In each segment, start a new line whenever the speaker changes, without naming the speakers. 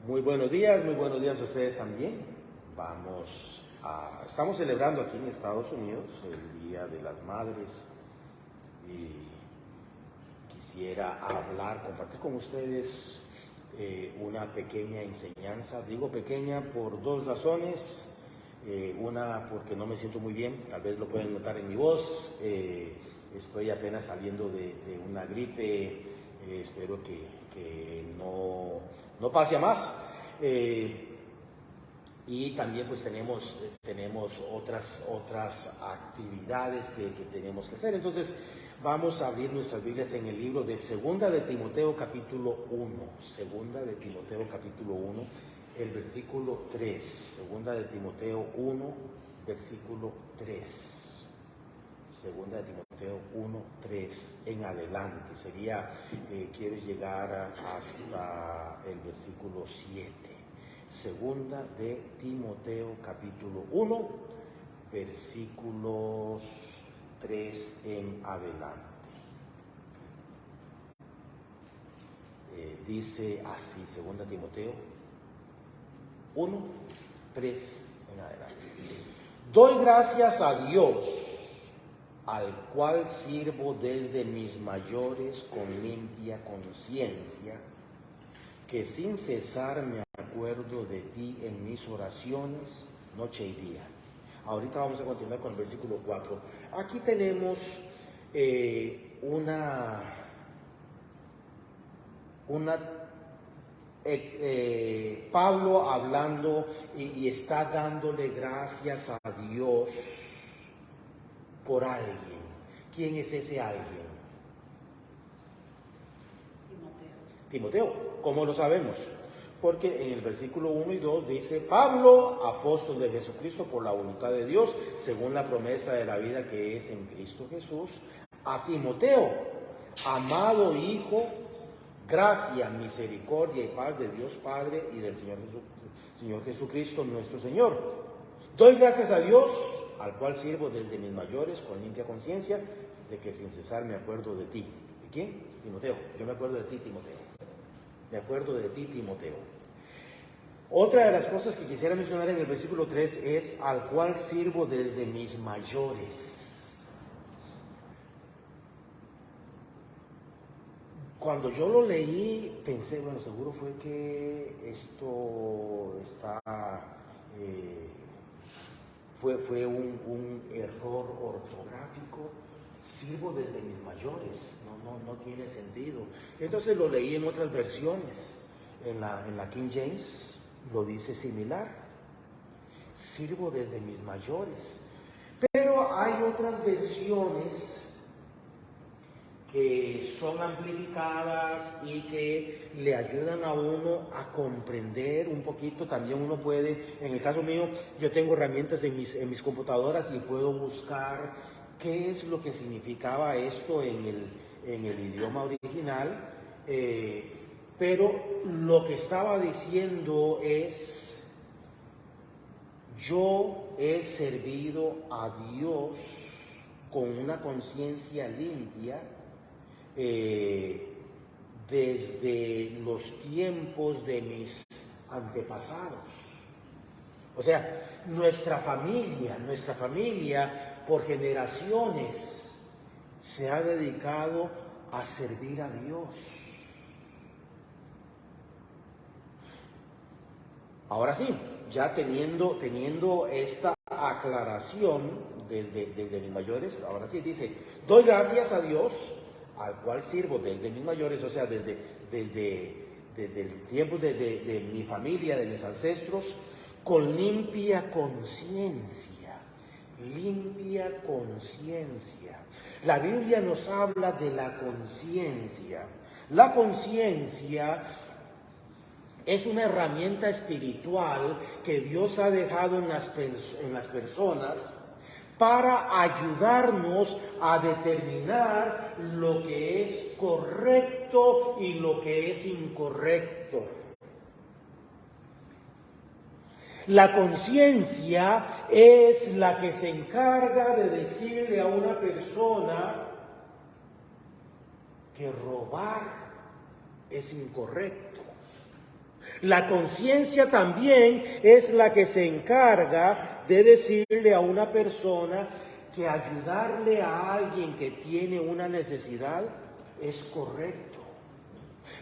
Muy buenos días a ustedes también. Estamos celebrando aquí en Estados Unidos el Día de las Madres y quisiera compartir con ustedes una pequeña enseñanza. Digo pequeña por dos razones. Una, porque no me siento muy bien, tal vez lo pueden notar en mi voz. Estoy apenas saliendo de una gripe, espero que no pase a más. Y también pues tenemos otras actividades que tenemos que hacer. Entonces vamos a abrir nuestras Biblias en el libro de Segunda de Timoteo capítulo 1. Segunda de Timoteo capítulo 1, el versículo 3. Segunda de Timoteo 1, versículo 3. Segunda de Timoteo 1, 3 en adelante. Quiero llegar hasta el versículo 7. Segunda de Timoteo capítulo 1, versículos 3 en adelante. Dice así, Segunda Timoteo 1, 3 en adelante. Doy gracias a Dios, al cual sirvo desde mis mayores con limpia conciencia, que sin cesar me acuerdo de ti en mis oraciones noche y día. Ahorita vamos a continuar con el versículo 4. Aquí tenemos Pablo hablando y está dándole gracias a Dios por alguien. ¿Quién es ese alguien? Timoteo. ¿Cómo lo sabemos? Porque en el versículo 1 y 2 dice: Pablo, apóstol de Jesucristo por la voluntad de Dios, según la promesa de la vida que es en Cristo Jesús, a Timoteo, amado hijo, gracia, misericordia y paz de Dios Padre y del Señor Jesucristo nuestro Señor. Doy gracias a Dios, al cual sirvo desde mis mayores con limpia conciencia, de que sin cesar me acuerdo de ti. ¿De quién? Timoteo. Yo me acuerdo de ti, Timoteo. Me acuerdo de ti, Timoteo. Otra de las cosas que quisiera mencionar en el versículo 3 es: al cual sirvo desde mis mayores. Cuando yo lo leí, pensé, bueno, seguro fue que esto está... Fue un error ortográfico. Sirvo desde mis mayores, no tiene sentido. Entonces lo leí en otras versiones. En la King James lo dice similar: sirvo desde mis mayores. Pero hay otras versiones que son amplificadas y que le ayudan a uno a comprender un poquito. También uno puede, en el caso mío, yo tengo herramientas en mis computadoras y puedo buscar qué es lo que significaba esto en el idioma original. Pero lo que estaba diciendo es: yo he servido a Dios con una conciencia limpia desde los tiempos de mis antepasados. O sea, nuestra familia por generaciones se ha dedicado a servir a Dios. Ahora sí, ya teniendo esta aclaración desde mis mayores, ahora sí dice: doy gracias a Dios, al cual sirvo desde mis mayores, o sea, desde el tiempo de mi familia, de mis ancestros, con limpia conciencia. Limpia conciencia. La Biblia nos habla de la conciencia. La conciencia es una herramienta espiritual que Dios ha dejado en las personas para ayudarnos a determinar lo que es correcto y lo que es incorrecto. La conciencia es la que se encarga de decirle a una persona que robar es incorrecto. La conciencia también es la que se encarga de decirle a una persona que ayudarle a alguien que tiene una necesidad es correcto.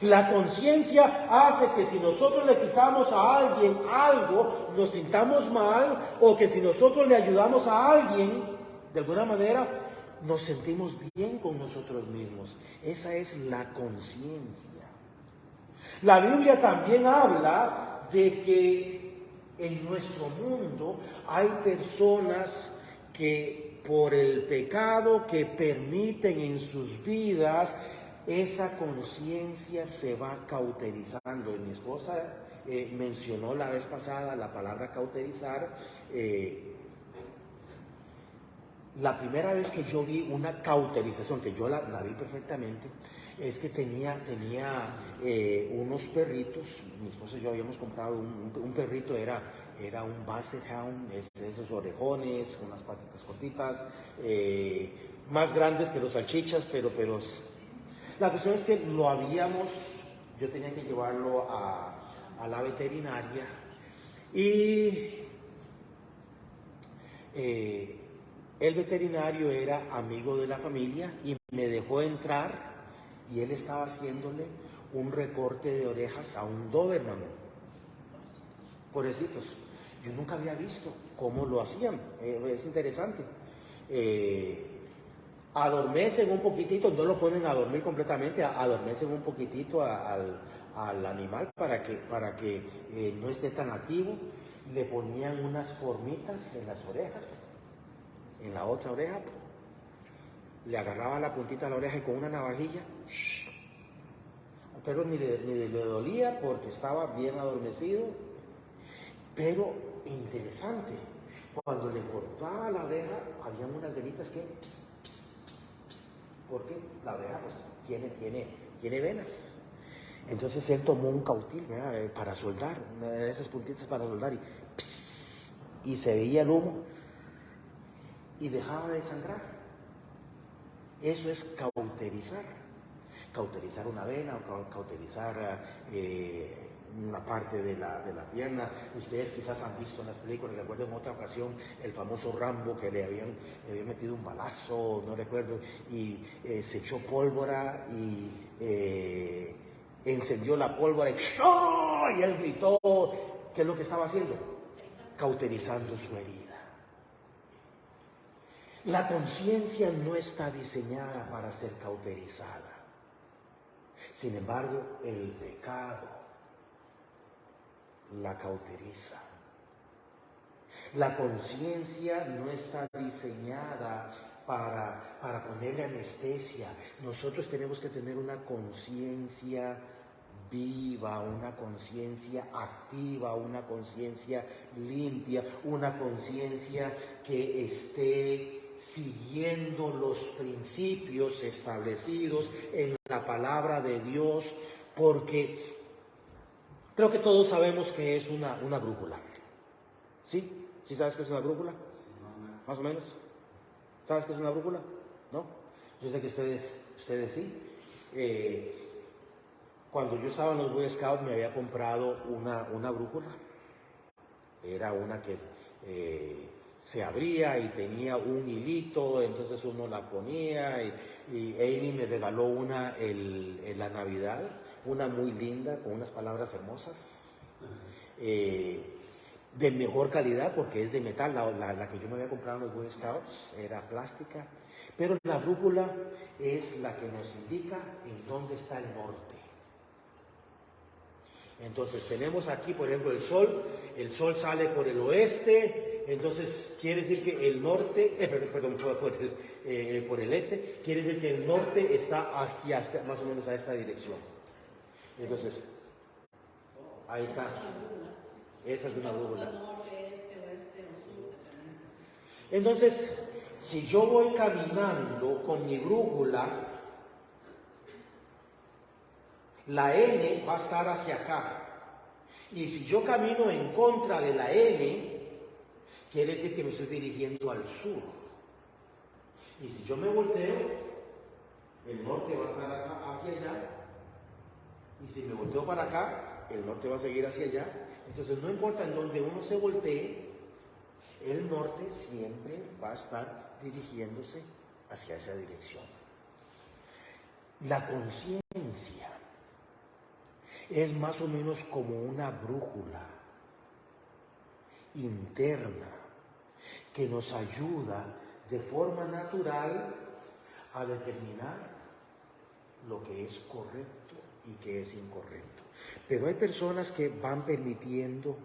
La conciencia hace que si nosotros le quitamos a alguien algo, nos sintamos mal, o que si nosotros le ayudamos a alguien, de alguna manera, nos sentimos bien con nosotros mismos. Esa es la conciencia. La Biblia también habla de que en nuestro mundo hay personas que por el pecado que permiten en sus vidas, esa conciencia se va cauterizando. Y mi esposa mencionó la vez pasada la palabra cauterizar. La primera vez que yo vi una cauterización, que yo la vi perfectamente, es que tenía unos perritos. Mi esposa y yo habíamos comprado un perrito, era un Basset Hound, esos orejones, unas patitas cortitas, más grandes que los salchichas, pero la cuestión es que yo tenía que llevarlo a la veterinaria y el veterinario era amigo de la familia y me dejó entrar, y él estaba haciéndole un recorte de orejas a un Doberman. Pobrecitos. Yo nunca había visto cómo lo hacían. Es interesante. Adormecen un poquitito, no lo ponen a dormir completamente, adormecen un poquitito al animal para que no esté tan activo. Le ponían unas formitas en las orejas, en la otra oreja, le agarraba la puntita de la oreja y con una navajilla, al perro ni le dolía porque estaba bien adormecido. Pero interesante, cuando le cortaba la oreja, habían unas venitas que porque la oreja pues tiene venas. Entonces él tomó un cautil, ¿verdad? Para soldar, una de esas puntitas para soldar, y se veía el humo y dejaba de sangrar. Eso es cauterizar. Cauterizar una vena o cauterizar una parte de la pierna. Ustedes quizás han visto en las películas, recuerdo en otra ocasión el famoso Rambo que le habían metido un balazo, no recuerdo, y se echó pólvora y encendió la pólvora y él gritó. ¿Qué es lo que estaba haciendo? Cauterizando su herida. La conciencia no está diseñada para ser cauterizada. Sin embargo, el pecado la cauteriza. La conciencia no está diseñada para ponerle anestesia. Nosotros tenemos que tener una conciencia viva, una conciencia activa, una conciencia limpia, una conciencia que esté siguiendo los principios establecidos en la palabra de Dios, porque creo que todos sabemos que es una brújula. ¿Sí? ¿Sí sabes qué es una brújula? Más o menos. ¿Sabes qué es una brújula? ¿No? Yo sé que ustedes sí. Cuando yo estaba en los Boy Scouts me había comprado una brújula. Era una que se abría y tenía un hilito, entonces uno la ponía, y Amy me regaló una en la Navidad, una muy linda, con unas palabras hermosas, de mejor calidad porque es de metal. La que yo me había comprado en los Boy Scouts era plástica, pero la brújula es la que nos indica en dónde está el norte. Entonces tenemos aquí, por ejemplo, el sol sale por el oeste, entonces quiere decir que el norte, por el este, quiere decir que el norte está aquí, más o menos a esta dirección. Entonces, ahí está, esa es una brújula. Entonces, si yo voy caminando con mi brújula, la N va a estar hacia acá. Y si yo camino en contra de la N, quiere decir que me estoy dirigiendo al sur. Y si yo me volteo, el norte va a estar hacia allá Y si me volteo para acá, el norte va a seguir hacia allá. Entonces no importa en donde uno se voltee, el norte siempre va a estar dirigiéndose hacia esa dirección. La conciencia es más o menos como una brújula interna que nos ayuda de forma natural a determinar lo que es correcto y que es incorrecto. Pero hay personas que van permitiendo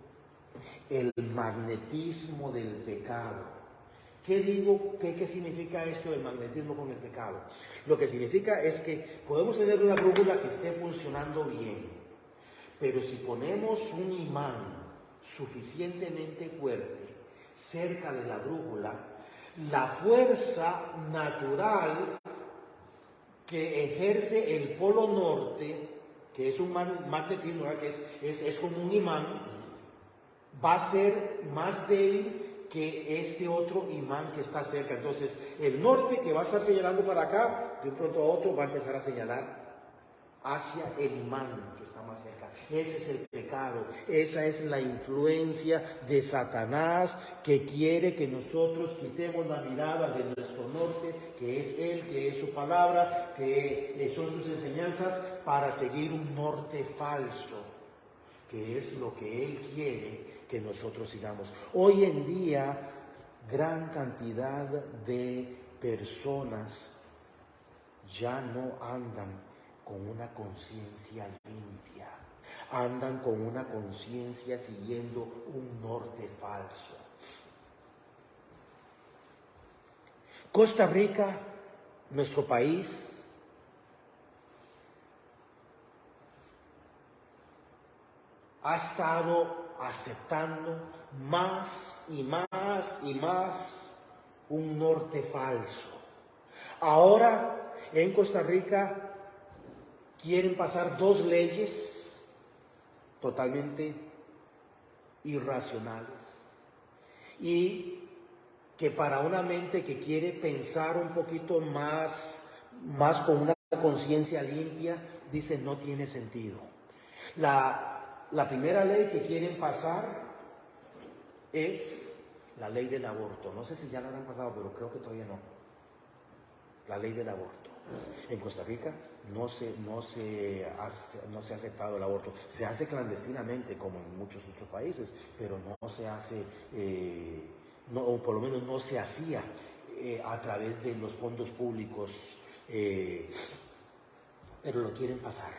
el magnetismo del pecado. ¿Qué digo? ¿Qué significa esto del magnetismo con el pecado? Lo que significa es que podemos tener una brújula que esté funcionando bien, pero si ponemos un imán suficientemente fuerte cerca de la brújula, la fuerza natural que ejerce el polo norte, que es un magnetismo, que es como un imán, va a ser más débil que este otro imán que está cerca. Entonces, el norte que va a estar señalando para acá, de un pronto a otro va a empezar a señalar hacia el imán que está más cerca. Ese es el pecado, esa es la influencia de Satanás que quiere que nosotros quitemos la mirada de nuestro norte, que es Él, que es su palabra, que son sus enseñanzas, para seguir un norte falso, que es lo que Él quiere que nosotros sigamos. Hoy en día, gran cantidad de personas ya no andan con una conciencia limpia, andan con una conciencia siguiendo un norte falso. Costa Rica, nuestro país, ha estado aceptando más y más y más un norte falso. Ahora, en Costa Rica, quieren pasar dos leyes totalmente irracionales y que para una mente que quiere pensar un poquito más con una conciencia limpia, dice no tiene sentido. La primera ley que quieren pasar es la ley del aborto. No sé si ya la han pasado, pero creo que todavía no. La ley del aborto. En Costa Rica no se ha aceptado el aborto. Se hace clandestinamente como en muchos otros países, pero no se hace, o por lo menos no se hacía a través de los fondos públicos, pero lo quieren pasar.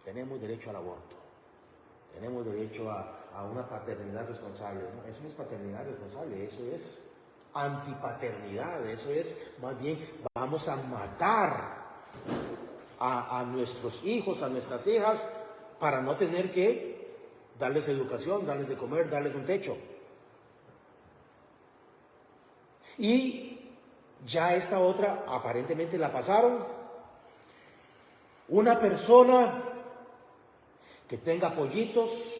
Tenemos derecho al aborto, tenemos derecho a una paternidad responsable, ¿no? Eso no es paternidad responsable, eso es antipaternidad, eso es más bien vamos a matar a nuestros hijos, a nuestras hijas, para no tener que darles educación, darles de comer, darles un techo. Y ya esta otra aparentemente la pasaron. Una persona que tenga pollitos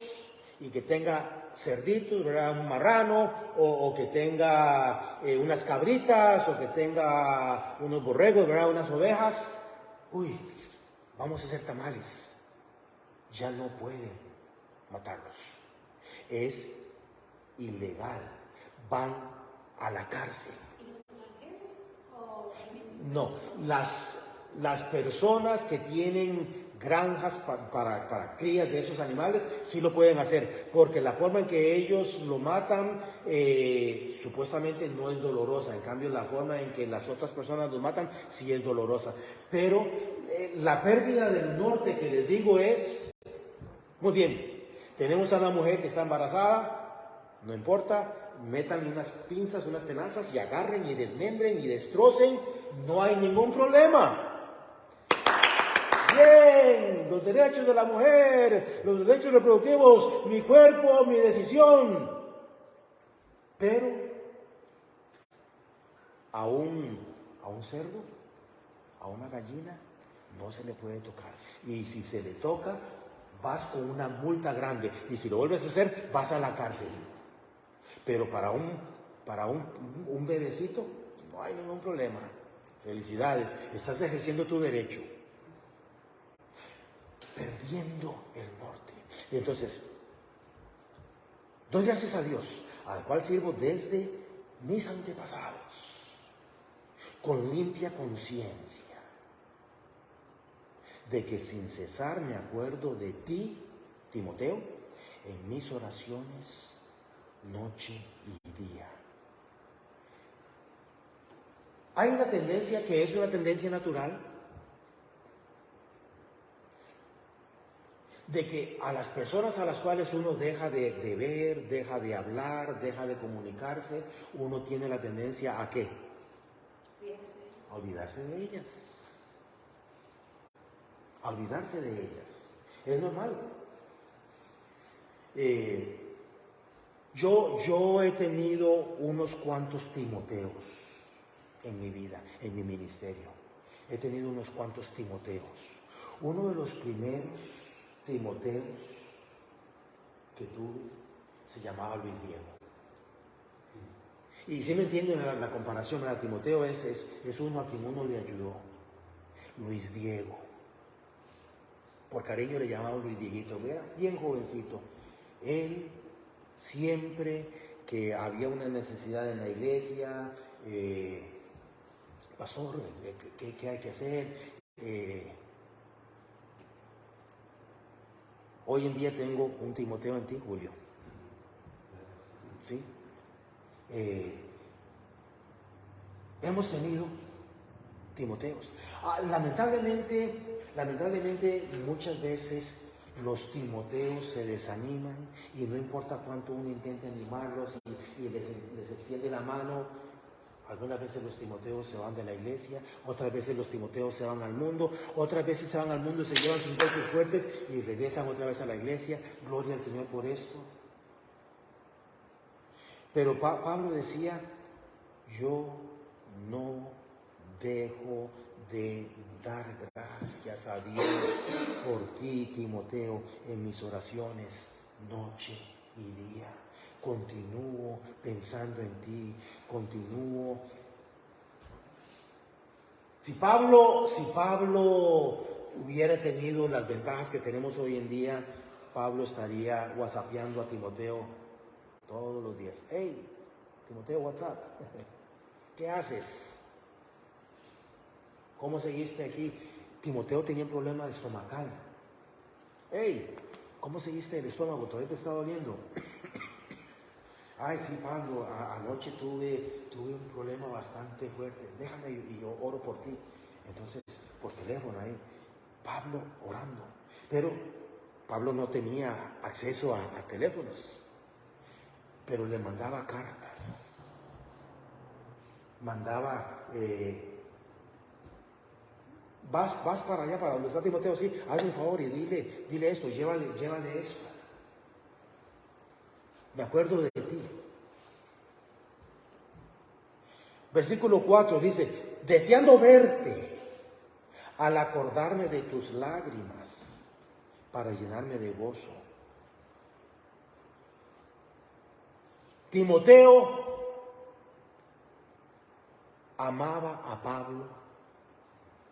y que tenga cerditos, ¿verdad? Un marrano, o que tenga unas cabritas, o que tenga unos borregos, ¿verdad? Unas ovejas. Uy, vamos a hacer tamales. Ya no pueden matarlos. Es ilegal. Van a la cárcel. No, las personas que tienen granjas para crías de esos animales sí lo pueden hacer, porque la forma en que ellos lo matan supuestamente no es dolorosa. En cambio, la forma en que las otras personas lo matan sí es dolorosa. Pero la pérdida del norte que les digo es, muy bien, tenemos a una mujer que está embarazada, no importa, métanle unas pinzas, unas tenazas y agarren y desmembren y destrocen, no hay ningún problema. Bien, los derechos de la mujer, los derechos reproductivos, mi cuerpo, mi decisión. Pero a un cerdo, a una gallina, no se le puede tocar. Y si se le toca, vas con una multa grande. Y si lo vuelves a hacer, vas a la cárcel. Pero para un bebecito, no hay ningún problema. Felicidades, estás ejerciendo tu derecho. perdiendo el norte. Y entonces, doy gracias a Dios, al cual sirvo desde mis antepasados, con limpia conciencia, de que sin cesar me acuerdo de ti, Timoteo, en mis oraciones, noche y día. Hay una tendencia que es una tendencia natural, de que a las personas a las cuales uno deja de ver, deja de hablar, deja de comunicarse, uno tiene la tendencia ¿a qué? A olvidarse de ellas. A olvidarse de ellas. Es normal. Yo he tenido unos cuantos Timoteos en mi vida, en mi ministerio. He tenido unos cuantos Timoteos. Uno de los primeros Timoteos que tuve se llamaba Luis Diego. Y si me entienden la comparación, ¿verdad? Timoteo es uno a quien uno le ayudó. Luis Diego. Por cariño le llamaba Luis Dieguito. Era bien jovencito. Él siempre que había una necesidad en la iglesia, pastor, ¿qué hay que hacer? Hoy en día tengo un Timoteo en ti, Julio. ¿Sí? Hemos tenido Timoteos. Lamentablemente muchas veces los Timoteos se desaniman y no importa cuánto uno intente animarlos y les extiende la mano. Algunas veces los Timoteos se van de la iglesia, otras veces los Timoteos se van al mundo, otras veces se van al mundo y se llevan sus golpes fuertes y regresan otra vez a la iglesia. Gloria al Señor por esto. Pero Pablo decía, yo no dejo de dar gracias a Dios por ti, Timoteo, en mis oraciones, noche y día. Continúo pensando en ti, continúo. Si Pablo hubiera tenido las ventajas que tenemos hoy en día, Pablo estaría whatsappeando a Timoteo todos los días. Hey, Timoteo, WhatsApp, ¿qué haces? ¿Cómo seguiste aquí? Timoteo tenía un problema estomacal. Hey, ¿cómo seguiste el estómago? ¿Todavía te está doliendo? Ay, sí, Pablo, anoche tuve un problema bastante fuerte. Déjame y yo oro por ti. Entonces, por teléfono ahí, Pablo orando. Pero Pablo no tenía acceso a teléfonos. Pero le mandaba cartas. Mandaba, vas para allá, para donde está Timoteo, sí, hazme un favor y dile esto, llévale esto. Me acuerdo de ti. Versículo 4 dice, deseando verte, al acordarme de tus lágrimas, para llenarme de gozo. Timoteo amaba a Pablo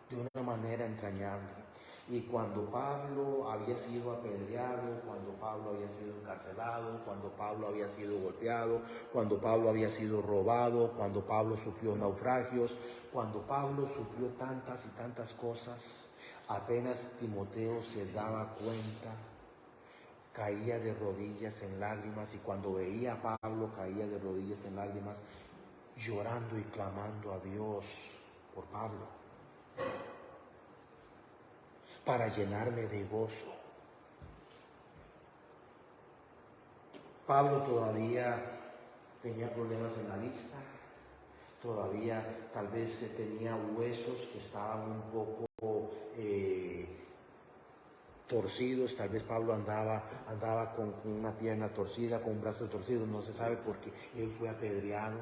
de una manera entrañable. Y cuando Pablo había sido apedreado, cuando Pablo había sido encarcelado, cuando Pablo había sido golpeado, cuando Pablo había sido robado, cuando Pablo sufrió naufragios, cuando Pablo sufrió tantas y tantas cosas, apenas Timoteo se daba cuenta, caía de rodillas en lágrimas, y cuando veía a Pablo caía de rodillas en lágrimas, llorando y clamando a Dios por Pablo, para llenarme de gozo. Pablo todavía tenía problemas en la vista, todavía tal vez tenía huesos que estaban un poco torcidos, tal vez Pablo andaba con una pierna torcida, con un brazo torcido, no se sabe, porque él fue apedreado,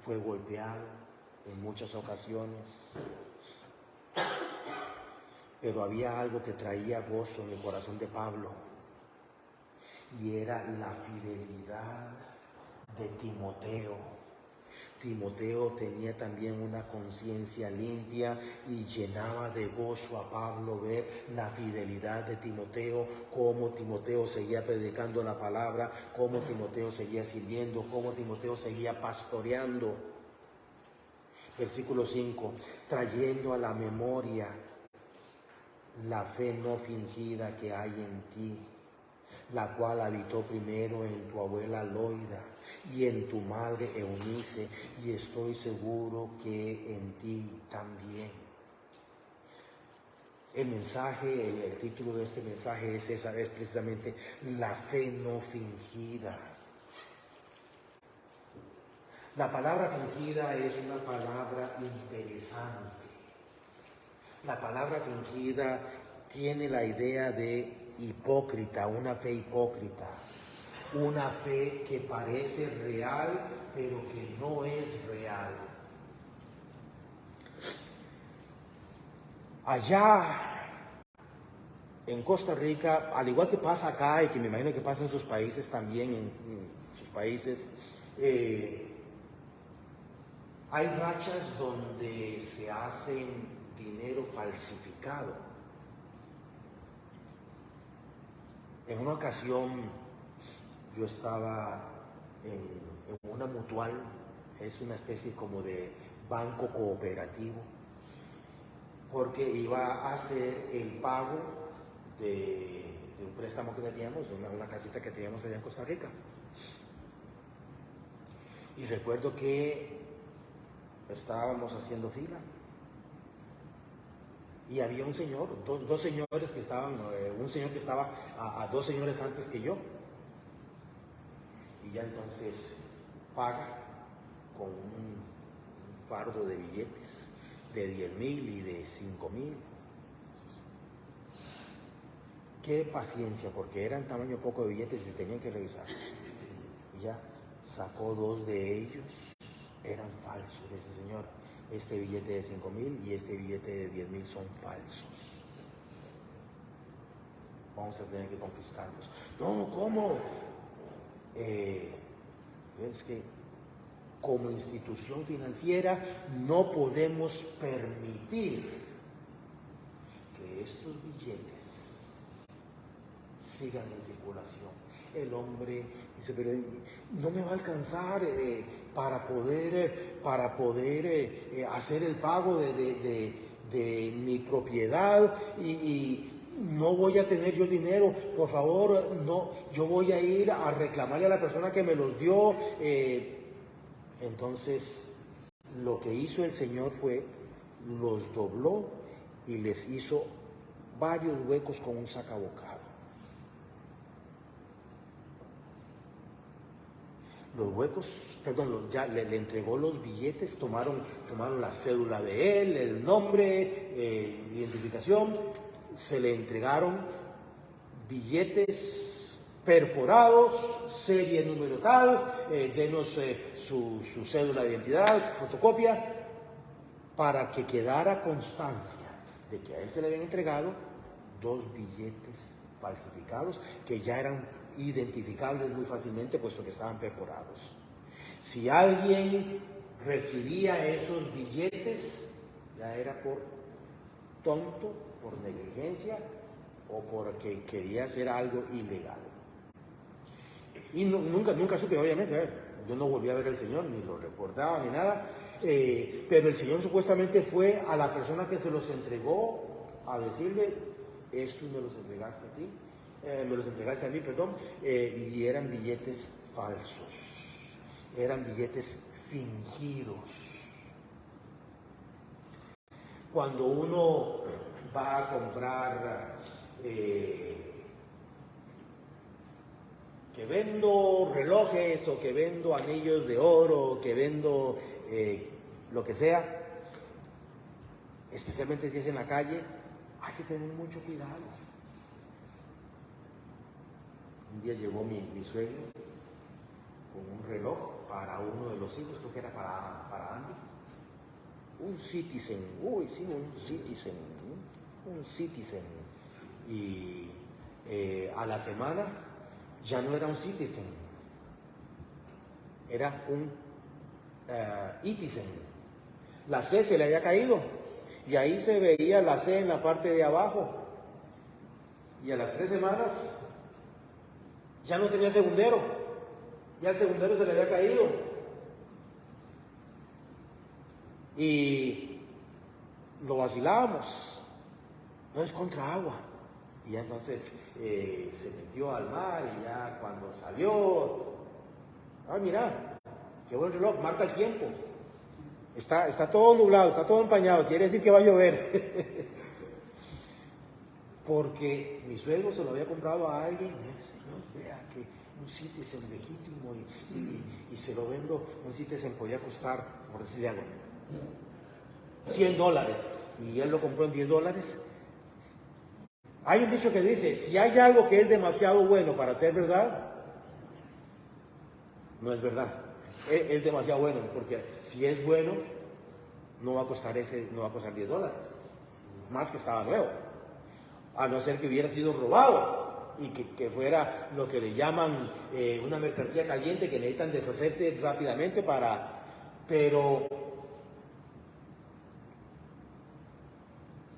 fue golpeado en muchas ocasiones. Pero había algo que traía gozo en el corazón de Pablo, y era la fidelidad de Timoteo. Timoteo tenía también una conciencia limpia y llenaba de gozo a Pablo ver la fidelidad de Timoteo, cómo Timoteo seguía predicando la palabra, cómo Timoteo seguía sirviendo, cómo Timoteo seguía pastoreando. Versículo 5, trayendo a la memoria la fe no fingida que hay en ti, la cual habitó primero en tu abuela Loida y en tu madre Eunice, y estoy seguro que en ti también. El mensaje, el título de este mensaje es precisamente la fe no fingida. La palabra fingida es una palabra interesante. La palabra fingida tiene la idea de hipócrita, una fe hipócrita, una fe que parece real, pero que no es real. Allá en Costa Rica, al igual que pasa acá y que me imagino que pasa en sus países también, en sus países, hay rachas donde se hacen dinero falsificado. En una ocasión yo estaba en una mutual, es una especie como de banco cooperativo, porque iba a hacer el pago de un préstamo que teníamos, de una casita que teníamos allá en Costa Rica. Y recuerdo que estábamos haciendo fila y había un señor, dos señores que estaban, un señor que estaba a dos señores antes que yo, y ya entonces paga con un fardo de billetes de 10,000 y de 5,000. Qué paciencia, porque eran tamaño poco de billetes y se tenían que revisar. Y ya sacó dos de ellos, eran falsos. Ese señor, este billete de 5,000 y este billete de 10,000 son falsos. Vamos a tener que confiscarlos. No, ¿cómo? Es que como institución financiera no podemos permitir que estos billetes sigan en circulación. El hombre dice, pero no me va a alcanzar para poder hacer el pago de mi propiedad y no voy a tener yo el dinero, por favor, no, yo voy a ir a reclamarle a la persona que me los dio. Entonces, lo que hizo el Señor fue, los dobló y les hizo varios huecos con un sacabocado. Los huecos, perdón, ya le entregó los billetes, tomaron la cédula de él, el nombre, identificación, se le entregaron billetes perforados, serie número tal, denos su cédula de identidad, fotocopia, para que quedara constancia de que a él se le habían entregado dos billetes falsificados que ya eran identificables muy fácilmente puesto que estaban perforados. Si alguien recibía esos billetes, ya era por tonto, por negligencia o porque quería hacer algo ilegal. Y nunca supe, obviamente, yo no volví a ver al Señor, ni lo reportaba, ni nada, pero el Señor supuestamente fue a la persona que se los entregó a decirle, estos me los entregaste a ti, me los entregaste a mí, perdón, y eran billetes falsos, eran billetes fingidos. Cuando uno va a comprar, que vendo relojes o que vendo anillos de oro, o que vendo lo que sea, especialmente si es en la calle, hay que tener mucho cuidado. Un día llegó mi suegro con un reloj para uno de los hijos, creo que era para Andy. Un Citizen, un Citizen. Y a la semana ya no era un Citizen, era un Itisen. La C se le había caído y ahí se veía la C en la parte de abajo. Y a las 3 semanas ya no tenía segundero, ya el segundero se le había caído. Y lo vacilábamos, no es contra agua. Y ya entonces se metió al mar y ya cuando salió, mira, qué buen reloj, marca el tiempo. Está todo nublado, está todo empañado, quiere decir que va a llover. Porque mi suegro se lo había comprado a alguien, señor, vea que un Citizen legítimo y se lo vendo, un Citizen podía costar, por decirle algo, $100 y él lo compró en $10. Hay un dicho que dice, si hay algo que es demasiado bueno para ser verdad, no es verdad, es demasiado bueno, porque si es bueno, no va a costar $10, más que estaba nuevo. A no ser que hubiera sido robado y que fuera lo que le llaman una mercancía caliente que necesitan deshacerse rápidamente pero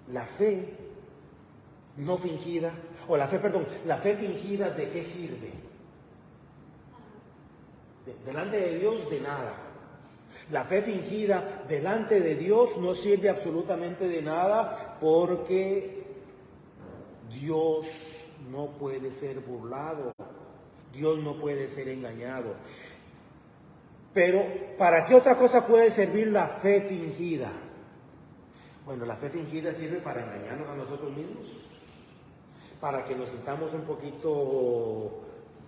la fe no fingida, la fe fingida, ¿de qué sirve? Delante de Dios, de nada. La fe fingida delante de Dios no sirve absolutamente de nada porque Dios no puede ser burlado, Dios no puede ser engañado. Pero, ¿para qué otra cosa puede servir la fe fingida? Bueno, la fe fingida sirve para engañarnos a nosotros mismos, para que nos sintamos un poquito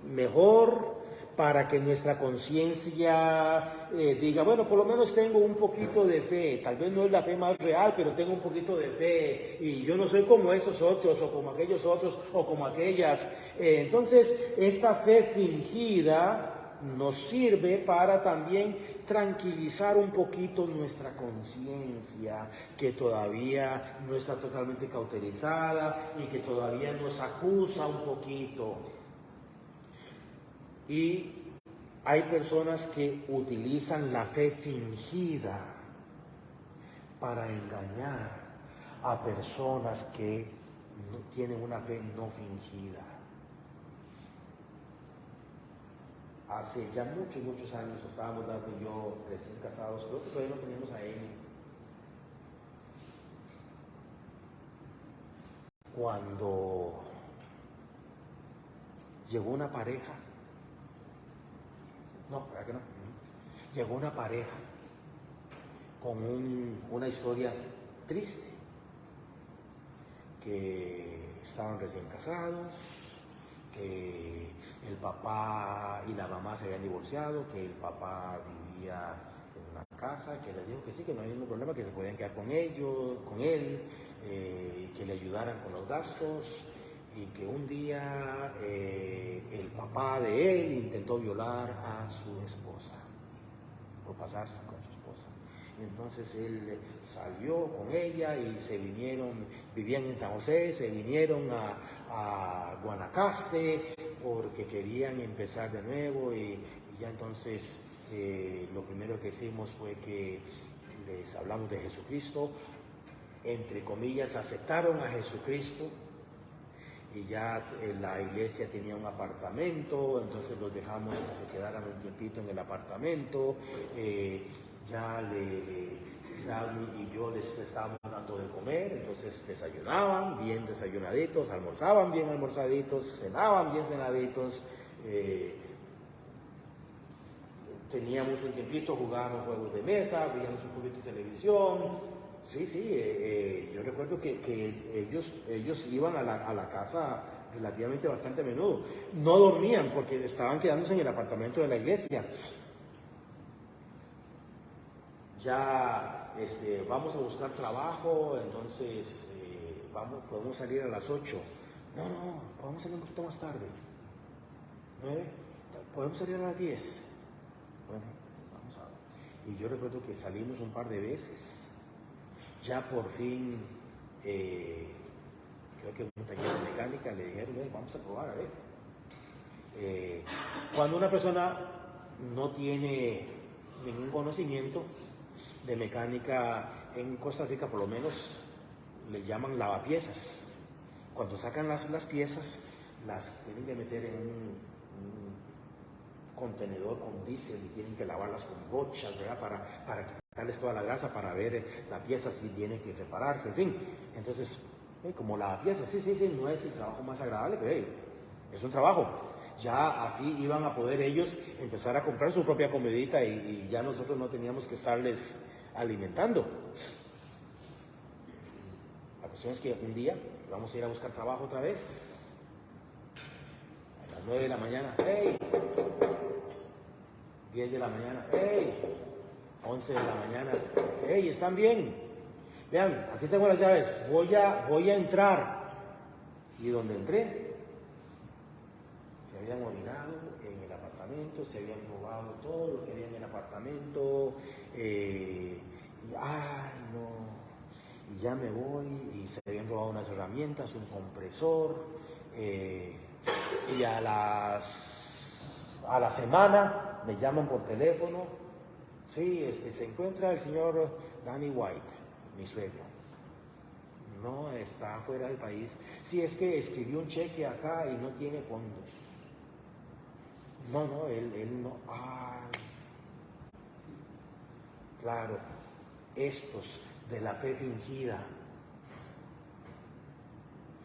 mejor, para que nuestra conciencia diga, bueno, por lo menos tengo un poquito de fe, tal vez no es la fe más real, pero tengo un poquito de fe, y yo no soy como esos otros, o como aquellos otros, o como aquellas. Entonces, esta fe fingida nos sirve para también tranquilizar un poquito nuestra conciencia, que todavía no está totalmente cauterizada y que todavía nos acusa un poquito. Y hay personas que utilizan la fe fingida para engañar a personas que no tienen una fe no fingida. Hace ya muchos años estábamos Dante y yo recién casados, creo que todavía no teníamos a Amy. Cuando llegó una pareja, ¿verdad que no? Llegó una pareja con una historia triste, que estaban recién casados, que el papá y la mamá se habían divorciado, que el papá vivía en una casa, que les dijo que sí, que no había ningún problema, que se podían quedar con él, que le ayudaran con los gastos, y que un día el papá de él intentó violar a su esposa, por pasarse con su esposa. Entonces él salió con ella y se vinieron, vivían en San José, se vinieron a Guanacaste porque querían empezar de nuevo y ya entonces lo primero que hicimos fue que les hablamos de Jesucristo, entre comillas aceptaron a Jesucristo y ya la iglesia tenía un apartamento, entonces los dejamos que se quedaran un tiempito en el apartamento. Y yo les estábamos dando de comer, entonces desayunaban bien desayunaditos, almorzaban bien almorzaditos, cenaban bien cenaditos, teníamos un tiempito, jugábamos juegos de mesa, veíamos un poquito de televisión. Sí, yo recuerdo que ellos iban a la casa relativamente bastante a menudo. No dormían porque estaban quedándose en el apartamento de la iglesia. Ya vamos a buscar trabajo, entonces podemos salir a las 8. No, podemos salir un poquito más tarde. 9, podemos salir a las 10. Bueno, vamos a ver. Y yo recuerdo que salimos un par de veces. Ya por fin, creo que en un taller de mecánica le dijeron, vamos a probar, a ver. Cuando una persona no tiene ningún conocimiento de mecánica. En Costa Rica, por lo menos, le llaman lavapiezas. Cuando sacan las piezas, las tienen que meter en un contenedor con diésel y tienen que lavarlas con gochas, ¿verdad? Para quitarles toda la grasa, para ver la pieza si tiene que repararse, en fin. Entonces, como lavapiezas, sí, no es el trabajo más agradable, pero es un trabajo. Ya así iban a poder ellos empezar a comprar su propia comidita y ya nosotros no teníamos que estarles alimentando. La cuestión es que un día vamos a ir a buscar trabajo otra vez. A las 9 de la mañana, ¡hey! 10 de la mañana, ¡hey! 11 de la mañana, ¡hey! ¿Están bien? Vean, aquí tengo las llaves, voy a entrar. Y donde entré, se habían orinado en el apartamento, se habían robado todo lo que había en el apartamento, y ¡ay, no! Y ya me voy, y se habían robado unas herramientas, un compresor, y a la semana me llaman por teléfono, sí, se encuentra el señor Danny White, mi suegro. No, está fuera del país. Sí, es que escribió un cheque acá y no tiene fondos. No, él no. Ay, claro, estos de la fe fingida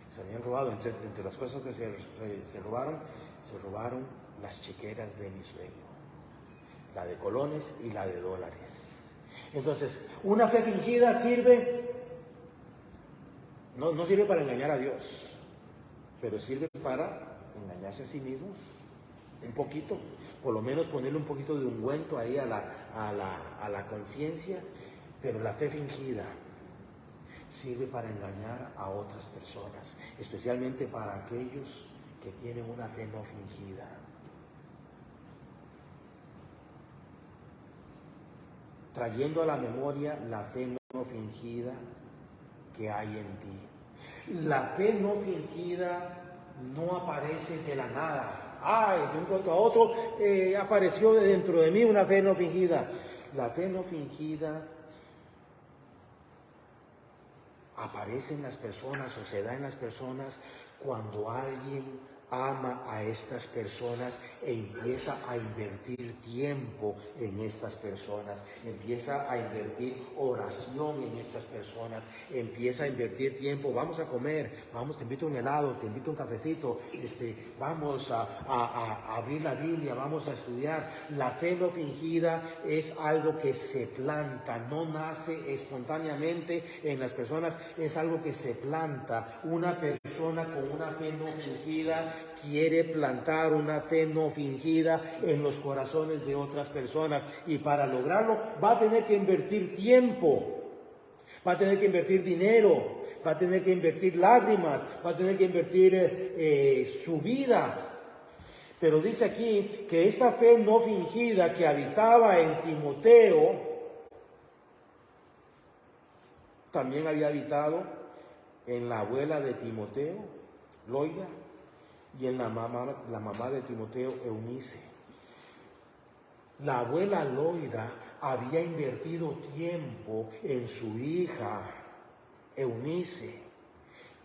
se habían robado, entre las cosas que se robaron las chequeras de mi suegro, la de colones y la de dólares. Entonces, una fe fingida sirve, no sirve para engañar a Dios, pero sirve para engañarse a sí mismos, un poquito, por lo menos ponerle un poquito de ungüento ahí a la conciencia. Pero la fe fingida sirve para engañar a otras personas, especialmente para aquellos que tienen una fe no fingida. Trayendo a la memoria la fe no fingida que hay en ti. La fe no fingida no aparece de la nada. Ay, de un pronto a otro apareció dentro de mí una fe no fingida. La fe no fingida aparece en las personas o se da en las personas cuando alguien ama a estas personas e empieza a invertir tiempo en estas personas, empieza a invertir oración en estas personas, empieza a invertir tiempo. Vamos a comer, vamos, te invito a un helado, te invito a un cafecito, vamos a abrir la Biblia, vamos a estudiar. La fe no fingida es algo que se planta, no nace espontáneamente en las personas, es algo que se planta. Una persona con una fe no fingida quiere plantar una fe no fingida en los corazones de otras personas, y para lograrlo va a tener que invertir tiempo, va a tener que invertir dinero, va a tener que invertir lágrimas, va a tener que invertir su vida. Pero dice aquí que esta fe no fingida que habitaba en Timoteo también había habitado en la abuela de Timoteo, Loida, y en la mamá de Timoteo, Eunice. La abuela Loida había invertido tiempo en su hija Eunice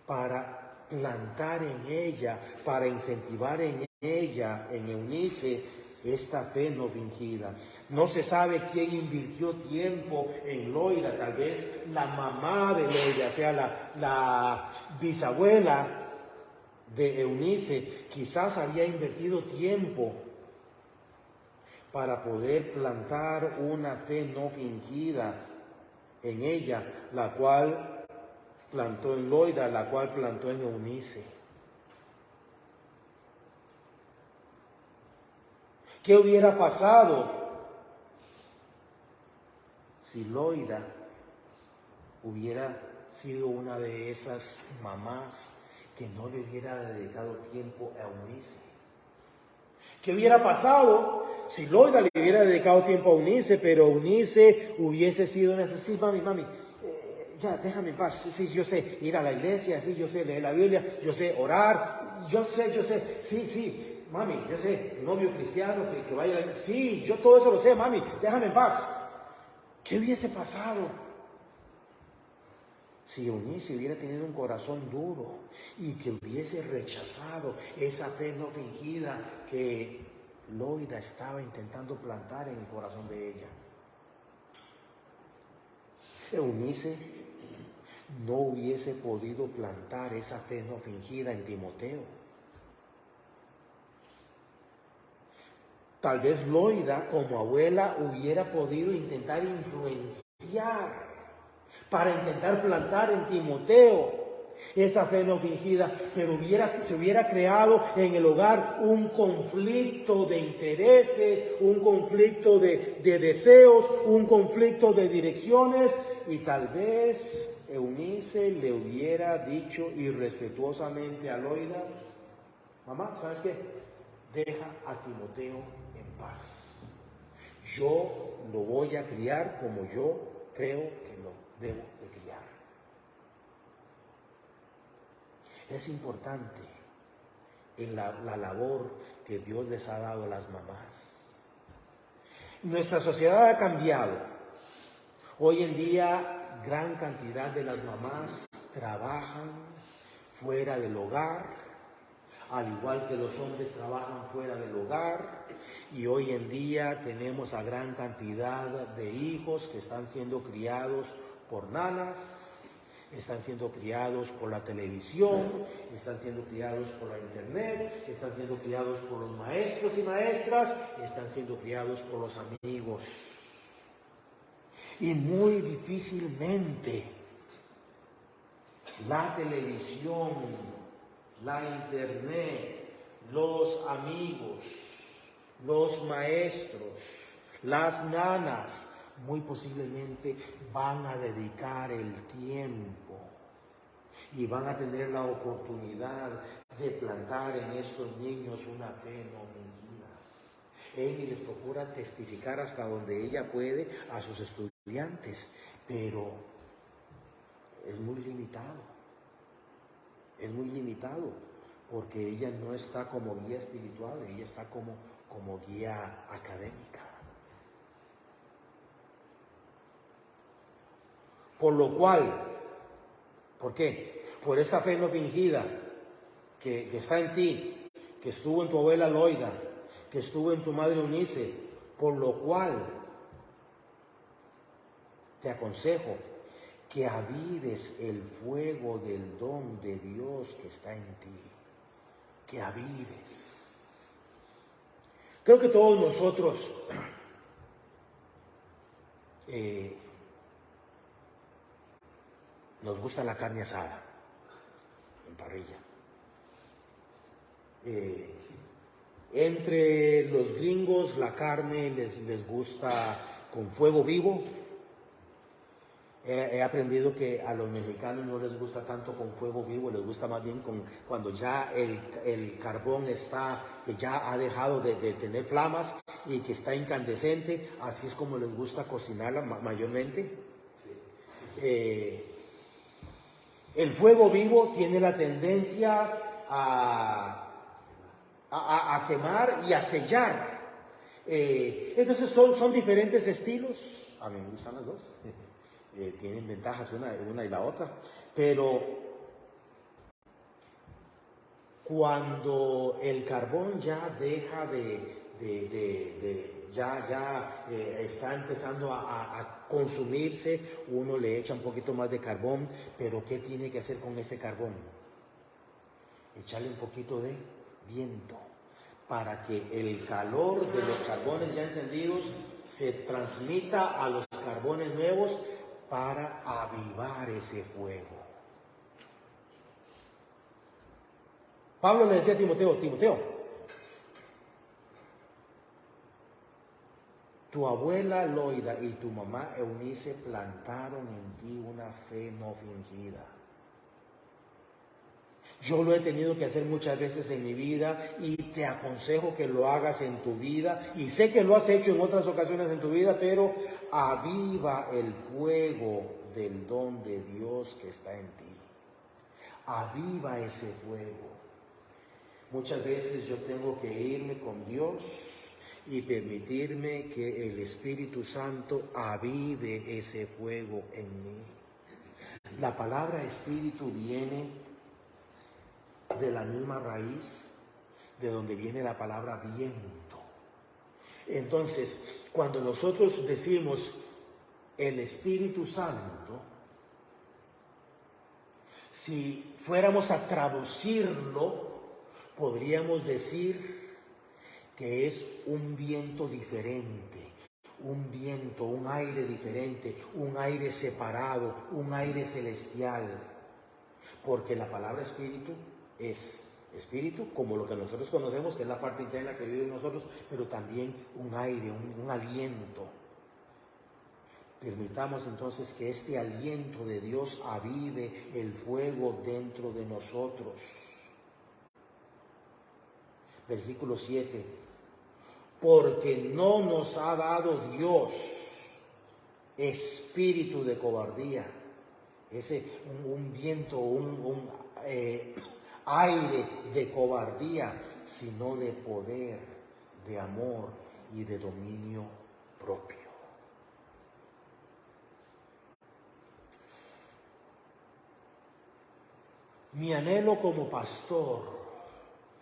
para plantar en ella, para incentivar en ella, en Eunice, esta fe no fingida. No se sabe quién invirtió tiempo en Loida, tal vez la mamá de Loida, o sea, la bisabuela de Eunice, quizás había invertido tiempo para poder plantar una fe no fingida en ella, la cual plantó en Loida, la cual plantó en Eunice. ¿Qué hubiera pasado si Loida hubiera sido una de esas mamás que no le hubiera dedicado tiempo a Eunice? ¿Qué hubiera pasado si Loida le hubiera dedicado tiempo a Eunice, pero Eunice hubiese sido una de sí, mami, ya, déjame en paz, sí, yo sé ir a la iglesia, sí, yo sé leer la Biblia, yo sé orar, yo sé, sí, mami, yo sé, novio cristiano que vaya, sí, yo todo eso lo sé, mami, déjame en paz. ¿Qué hubiese pasado si Eunice hubiera tenido un corazón duro y que hubiese rechazado esa fe no fingida que Loida estaba intentando plantar en el corazón de ella? Eunice no hubiese podido plantar esa fe no fingida en Timoteo. Tal vez Loida, como abuela, hubiera podido intentar influenciar para intentar plantar en Timoteo esa fe no fingida, pero se hubiera creado en el hogar un conflicto de intereses, un conflicto de deseos, un conflicto de direcciones, y tal vez Eunice le hubiera dicho irrespetuosamente a Loida: mamá, ¿sabes qué? Deja a Timoteo en paz. Yo lo voy a criar como yo creo que lo debo de criar. Es importante en la labor que Dios les ha dado a las mamás. Nuestra sociedad ha cambiado. Hoy en día, gran cantidad de las mamás trabajan fuera del hogar, al igual que los hombres trabajan fuera del hogar, y hoy en día tenemos a gran cantidad de hijos que están siendo criados por nanas, están siendo criados por la televisión, están siendo criados por la internet, están siendo criados por los maestros y maestras, están siendo criados por los amigos. Y muy difícilmente la televisión, la internet, los amigos, los maestros, las nanas, muy posiblemente van a dedicar el tiempo y van a tener la oportunidad de plantar en estos niños una fe no fingida. Ella les procura testificar hasta donde ella puede a sus estudiantes, pero es muy limitado. Es muy limitado, porque ella no está como guía espiritual, ella está como guía académica. Por lo cual, ¿por qué? Por esta fe no fingida que está en ti, que estuvo en tu abuela Loida, que estuvo en tu madre Eunice, por lo cual te aconsejo que avives el fuego del don de Dios que está en ti, que avives. Creo que todos nosotros nos gusta la carne asada en parrilla. Entre los gringos la carne les gusta con fuego vivo. He aprendido que a los mexicanos no les gusta tanto con fuego vivo, les gusta más bien cuando ya el carbón está, que ya ha dejado de tener flamas y que está incandescente. Así es como les gusta cocinarla mayormente. El fuego vivo tiene la tendencia a quemar y a sellar. Entonces son diferentes estilos. A mí me gustan las dos. Tienen ventajas una y la otra, pero cuando el carbón ya deja está empezando a consumirse, uno le echa un poquito más de carbón, pero ¿qué tiene que hacer con ese carbón? Echarle un poquito de viento para que el calor de los carbones ya encendidos se transmita a los carbones nuevos, para avivar ese fuego. Pablo le decía a Timoteo, tu abuela Loida y tu mamá Eunice plantaron en ti una fe no fingida. Yo lo he tenido que hacer muchas veces en mi vida y te aconsejo que lo hagas en tu vida, y sé que lo has hecho en otras ocasiones en tu vida, pero aviva el fuego del don de Dios que está en ti. Aviva ese fuego. Muchas veces yo tengo que irme con Dios y permitirme que el Espíritu Santo avive ese fuego en mí. La palabra espíritu viene de la misma raíz de donde viene la palabra viento. Entonces, cuando nosotros decimos el Espíritu Santo, si fuéramos a traducirlo, podríamos decir que es un viento diferente, un viento, un aire diferente, un aire separado, un aire celestial. Porque la palabra espíritu es espíritu, como lo que nosotros conocemos, que es la parte interna que vive en nosotros, pero también un aire, un aliento. Permitamos entonces que este aliento de Dios avive el fuego dentro de nosotros. Versículo 7. Porque no nos ha dado Dios espíritu de cobardía. Un viento, un aire de cobardía, sino de poder, de amor y de dominio propio. Mi anhelo como pastor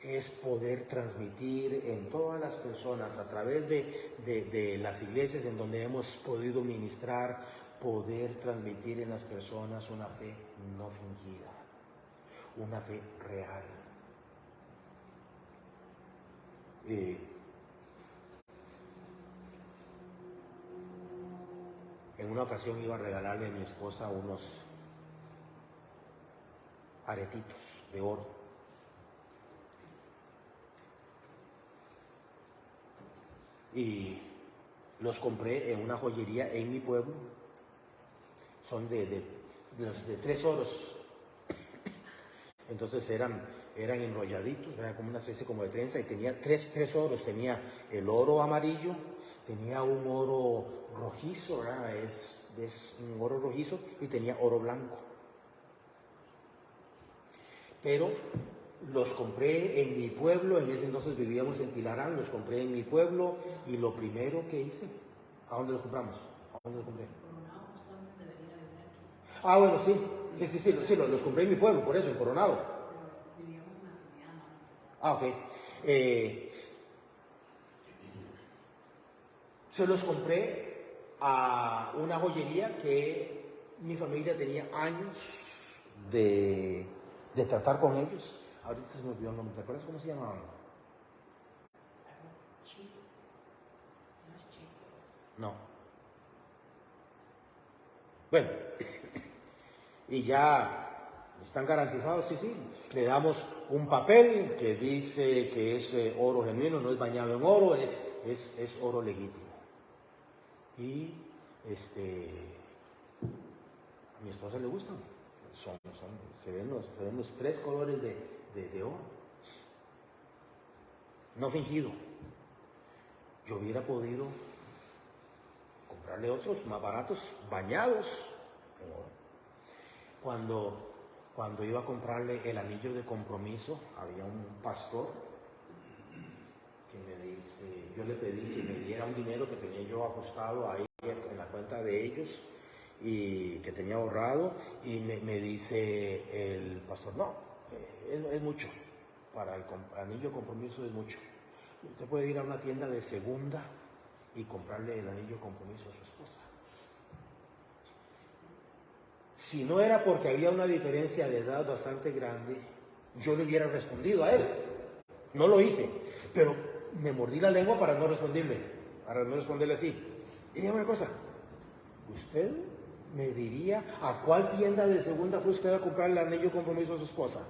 es poder transmitir en todas las personas, a través de las iglesias en donde hemos podido ministrar, poder transmitir en las personas una fe no fingida, una fe real. En una ocasión iba a regalarle a mi esposa unos aretitos de oro. Y los compré en una joyería en mi pueblo. Son de 3 oros. Entonces eran enrolladitos, era como una especie como de trenza, y tenía tres oros. Tenía el oro amarillo, tenía un oro rojizo, ¿verdad? Es un oro rojizo, y tenía oro blanco. Pero los compré en mi pueblo. En ese entonces vivíamos en Tilarán. Los compré en mi pueblo, y lo primero que hice, ¿a dónde los compramos? ¿A dónde los compré? Ah, bueno, sí, los compré en mi pueblo, por eso, en Coronado.
Vivíamos en Antoniano.
Ah, ok. Se los compré a una joyería que mi familia tenía años de tratar con ellos. Ahorita se me olvidó el nombre. ¿Te acuerdas cómo se llamaban? No. Bueno, y ya están garantizados, sí. Le damos un papel que dice que es oro genuino, no es bañado en oro, es oro legítimo. Y a mi esposa le gustan. Se ven los 3 colores de oro. No fingido. Yo hubiera podido comprarle otros más baratos, bañados en oro. Cuando iba a comprarle el anillo de compromiso, había un pastor que me dice, yo le pedí que me diera un dinero que tenía yo ajustado ahí en la cuenta de ellos y que tenía ahorrado, y me dice el pastor, no, es mucho, para el anillo de compromiso es mucho. Usted puede ir a una tienda de segunda y comprarle el anillo de compromiso a su esposa. Si no era porque había una diferencia de edad bastante grande, yo le hubiera respondido a él. No lo hice, pero me mordí la lengua para no responderle así. Y dígame una cosa, ¿usted me diría a cuál tienda de segunda fue usted a comprar el anillo de compromiso a su esposa?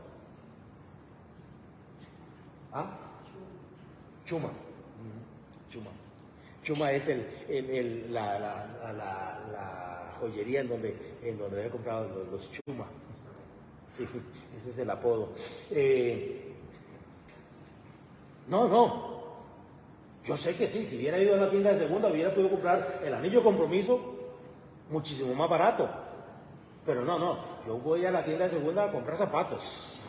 ¿Ah? Chuma. Chuma es la joyería en donde había comprado los Chuma. Sí, ese es el apodo. No. Yo sé que sí, si hubiera ido a una tienda de segunda, hubiera podido comprar el anillo de compromiso muchísimo más barato. Pero no. Yo voy a la tienda de segunda a comprar zapatos.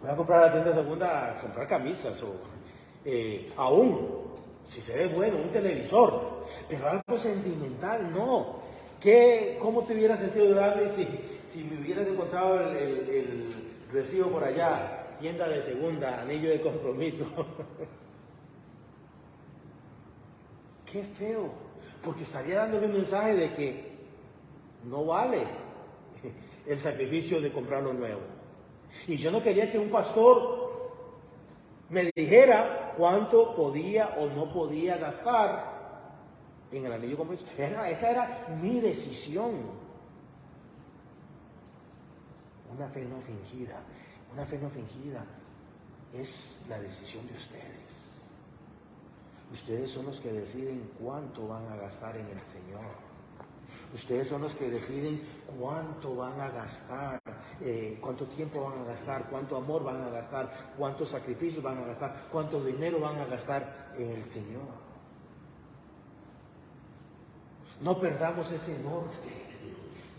Voy a comprar a la tienda segunda, a comprar camisas o aún, si se ve bueno, un televisor, pero algo sentimental, no. ¿Cómo te hubieras sentido darle si me hubieras encontrado el recibo por allá, tienda de segunda, anillo de compromiso? Qué feo, porque estaría dándole un mensaje de que no vale el sacrificio de comprar lo nuevo. Y yo no quería que un pastor me dijera cuánto podía o no podía gastar en el anillo de compromiso. Esa era mi decisión. Una fe no fingida. Una fe no fingida es la decisión de ustedes. Ustedes son los que deciden cuánto van a gastar en el Señor. Ustedes son los que deciden cuánto van a gastar, cuánto tiempo van a gastar, cuánto amor van a gastar, cuántos sacrificios van a gastar, cuánto dinero van a gastar en el Señor. No perdamos ese norte.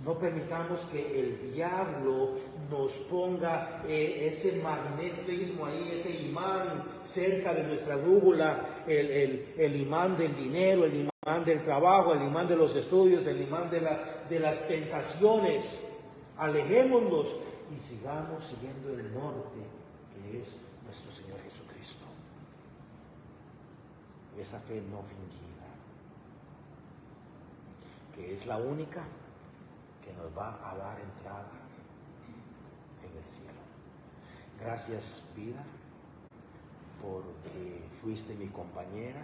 No permitamos que el diablo nos ponga ese magnetismo ahí, ese imán cerca de nuestra brújula, el imán del dinero, el imán del trabajo, el imán de los estudios, el imán de las tentaciones. Alejémonos y sigamos siguiendo el norte, que es nuestro Señor Jesucristo. Esa fe no fingida, que es la única que nos va a dar entrada en el cielo. Gracias, vida, porque fuiste mi compañera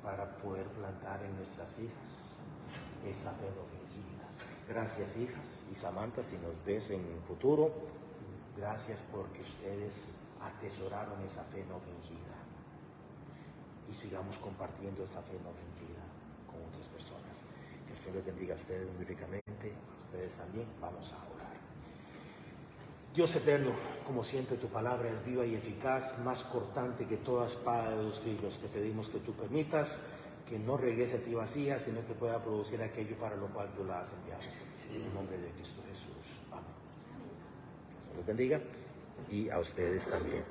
para poder plantar en nuestras hijas esa fe no fingida. Gracias, hijas, y Samantha, si nos ves en el futuro, gracias porque ustedes atesoraron esa fe no fingida. Y sigamos compartiendo esa fe no fingida con otras personas. Que el Señor les bendiga a ustedes muy ricamente, a ustedes también. Vamos a orar. Dios eterno, como siempre tu palabra es viva y eficaz, más cortante que toda espada de dos filos. Te pedimos que tú permitas que no regrese a ti vacía, sino que pueda producir aquello para lo cual tú la has enviado. En el nombre de Cristo Jesús. Amén. Que el Señor les bendiga y a ustedes también.